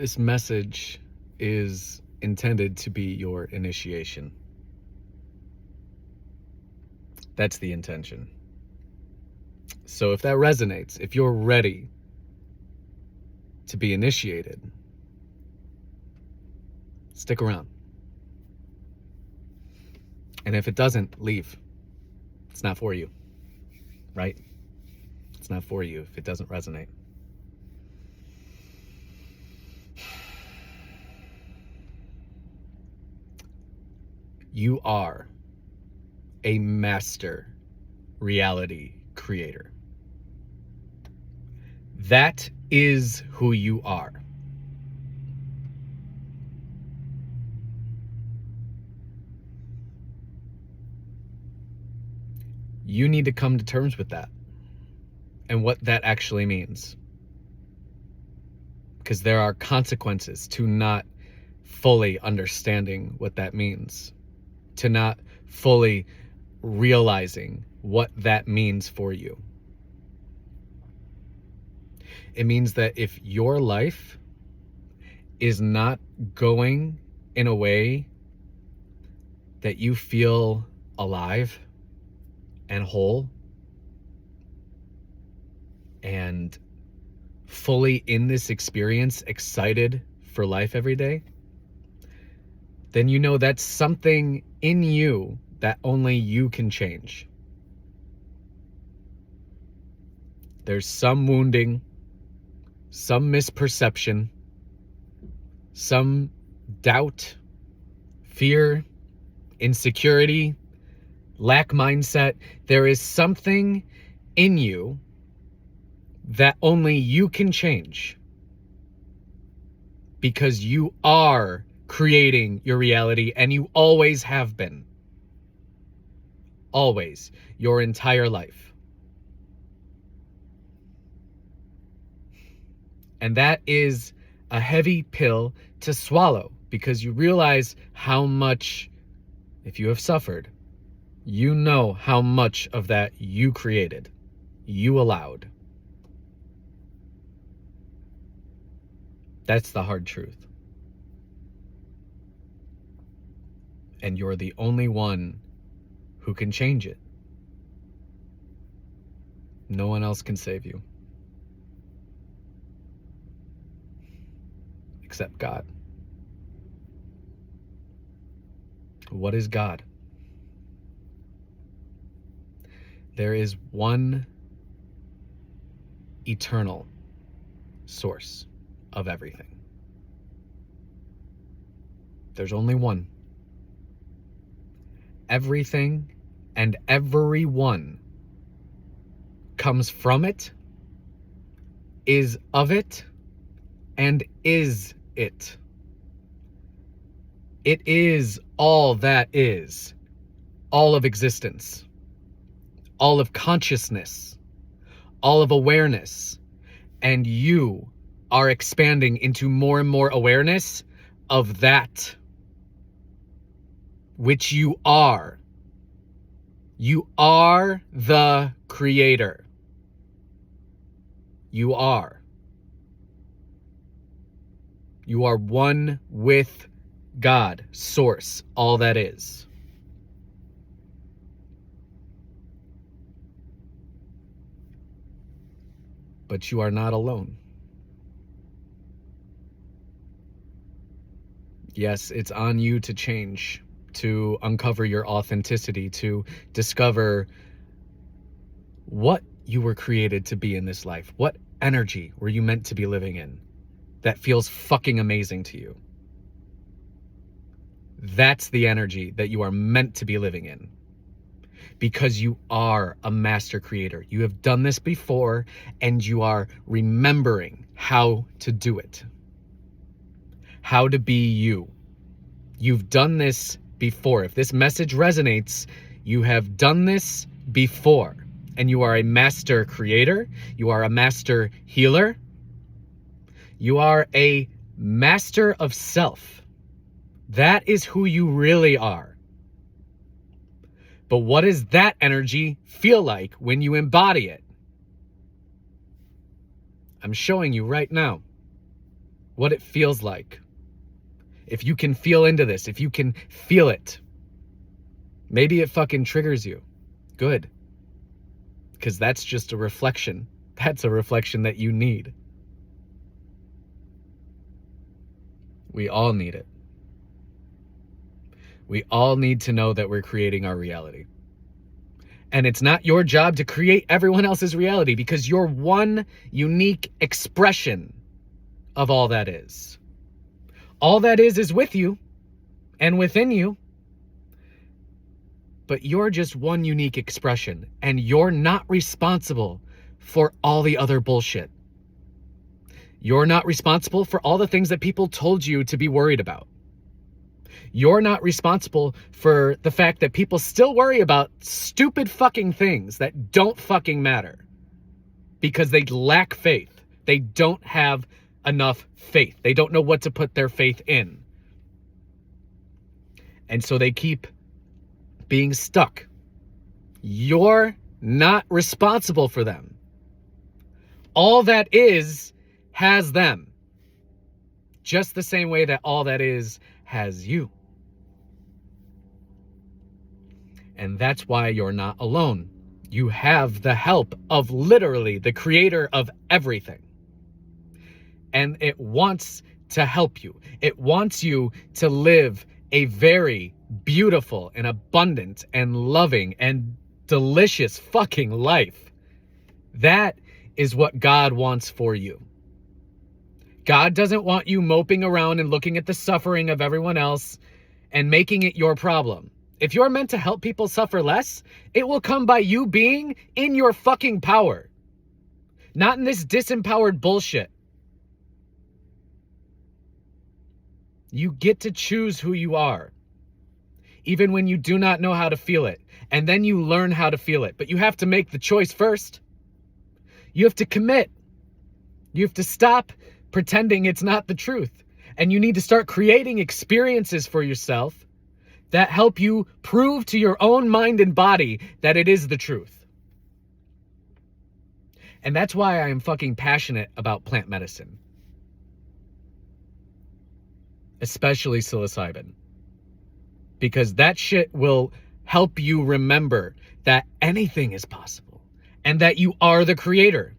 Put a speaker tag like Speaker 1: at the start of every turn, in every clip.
Speaker 1: This message is intended to be your initiation. That's the intention. So if that resonates, if you're ready to be initiated, stick around. And if it doesn't, leave. It's not for you, right? It's not for you if it doesn't resonate. You are a master reality creator. That is who you are. You need to come to terms with that and what that actually means. Because there are consequences to not fully understanding what that means, to not fully realizing what that means for you. It means that if your life is not going in a way that you feel alive and whole and fully in this experience, excited for life every day, then you know that's something in you that only you can change. There's some wounding, some misperception, some doubt, fear, insecurity, lack mindset. There is something in you that only you can change, because you are creating your reality, and you always have been. Always. Your entire life. And that is a heavy pill to swallow, because you realize how much, if you have suffered, you know how much of that you created, you allowed. That's the hard truth. And you're the only one who can change it. No one else can save you. Except God. What is God? There is one eternal source of everything. There's only one. Everything and everyone comes from it, is of it, and is it. It is all that is, all of existence, all of consciousness, all of awareness, and you are expanding into more and more awareness of that which you are. You are the creator. You are. You are one with God, source, all that is. But you are not alone. Yes, it's on you to change, to uncover your authenticity, to discover what you were created to be in this life. What energy were you meant to be living in that feels fucking amazing to you? That's the energy that you are meant to be living in, because you are a master creator. You have done this before, and you are remembering how to do it. How to be you. You've done this before. If this message resonates, you have done this before, and you are a master creator. You are a master healer. You are a master of self. That is who you really are. But what does that energy feel like when you embody it? I'm showing you right now what it feels like. If you can feel into this, if you can feel it, maybe it fucking triggers you. Good. Because that's just a reflection. That's a reflection that you need. We all need it. We all need to know that we're creating our reality. And it's not your job to create everyone else's reality, because you're one unique expression of all that is. All that is with you and within you. But you're just one unique expression, and you're not responsible for all the other bullshit. You're not responsible for all the things that people told you to be worried about. You're not responsible for the fact that people still worry about stupid fucking things that don't fucking matter because they lack faith. They don't have enough faith. They don't know what to put their faith in. And so they keep being stuck. You're not responsible for them. All that is has them. Just the same way that all that is has you. And that's why you're not alone. You have the help of literally the creator of everything. And it wants to help you. It wants you to live a very beautiful and abundant and loving and delicious fucking life. That is what God wants for you. God doesn't want you moping around and looking at the suffering of everyone else and making it your problem. If you're meant to help people suffer less, it will come by you being in your fucking power. Not in this disempowered bullshit. You get to choose who you are, even when you do not know how to feel it. And then you learn how to feel it. But you have to make the choice first. You have to commit. You have to stop pretending it's not the truth. And you need to start creating experiences for yourself that help you prove to your own mind and body that it is the truth. And that's why I am fucking passionate about plant medicine. Especially psilocybin. Because that shit will help you remember that anything is possible. And that you are the creator.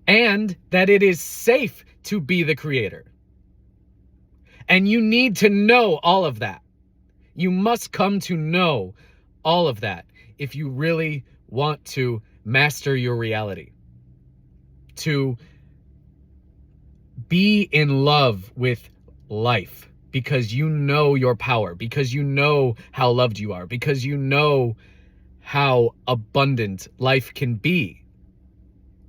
Speaker 1: And that it is safe to be the creator. And you need to know all of that. You must come to know all of that if you really want to master your reality. To be in love with life because you know your power, because you know how loved you are, because you know how abundant life can be.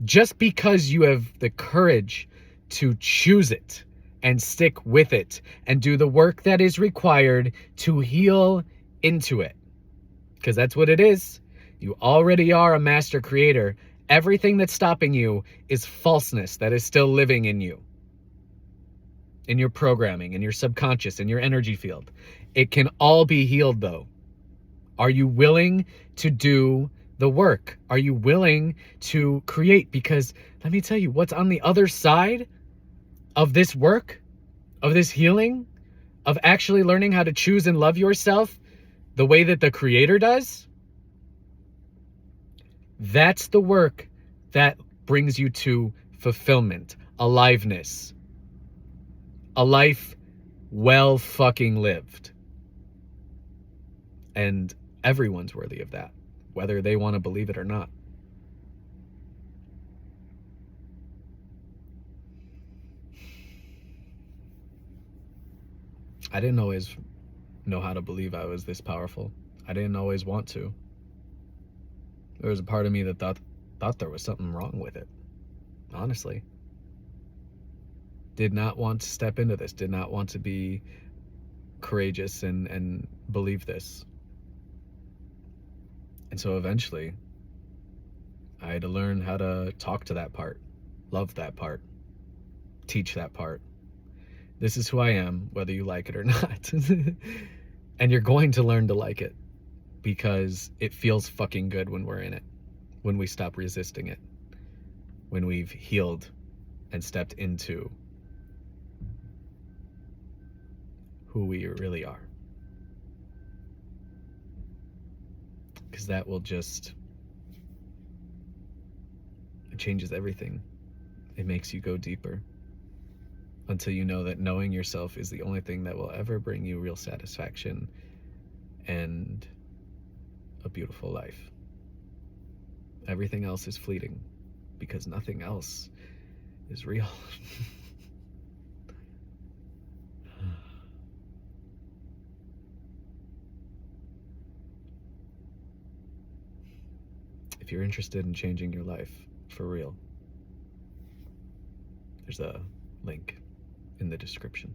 Speaker 1: Just because you have the courage to choose it and stick with it and do the work that is required to heal into it. Because that's what it is. You already are a master creator. Everything that's stopping you is falseness that is still living in you. In your programming, in your subconscious, in your energy field. It can all be healed though. Are you willing to do the work? Are you willing to create? Because let me tell you, what's on the other side of this work, of this healing, of actually learning how to choose and love yourself the way that the creator does, that's the work that brings you to fulfillment, aliveness, a life well fucking lived. And everyone's worthy of that, whether they want to believe it or not. I didn't always know how to believe I was this powerful. I didn't always want to. There was a part of me that thought there was something wrong with it. Honestly. Did not want to step into this. Did not want to be courageous and believe this. And so eventually, I had to learn how to talk to that part, love that part, teach that part. This is who I am, whether you like it or not. And you're going to learn to like it because it feels fucking good when we're in it, when we stop resisting it, when we've healed and stepped into who we really are. Because that will just, it changes everything. It makes you go deeper until you know that knowing yourself is the only thing that will ever bring you real satisfaction and a beautiful life. Everything else is fleeting because nothing else is real. If you're interested in changing your life for real, there's a link in the description.